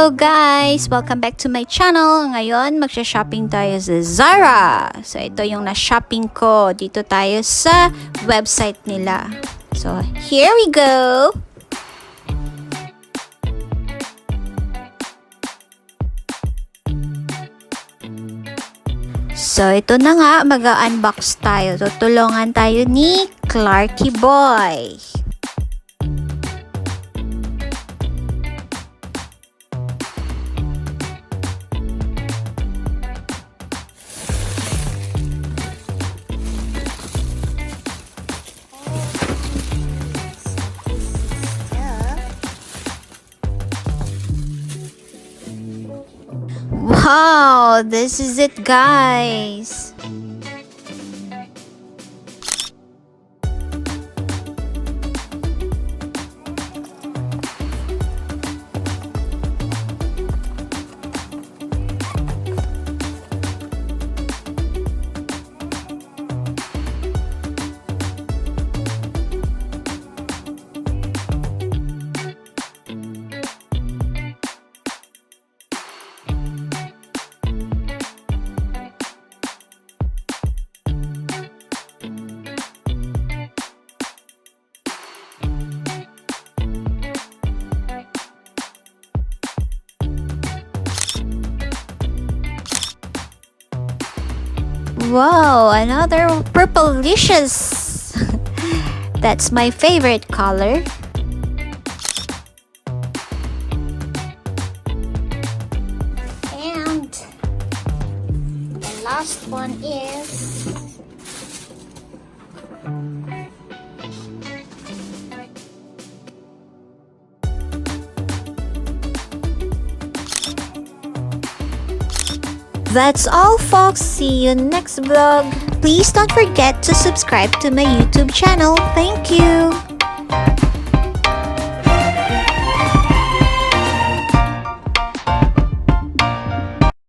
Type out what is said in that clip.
Hello guys! Welcome back to my channel. Ngayon, magsha-shopping tayo sa ZARA. So, ito yung na-shopping ko. Dito tayo sa website nila. So, here we go! So, ito na nga, mag-unbox tayo. Tutulungan tayo ni Clarky Boy. Wow, this is it, guys. Wow, another purplelicious. That's my favorite color. And the last one is That's all, folks. See you next vlog. Please don't forget to subscribe to my YouTube channel. Thank you.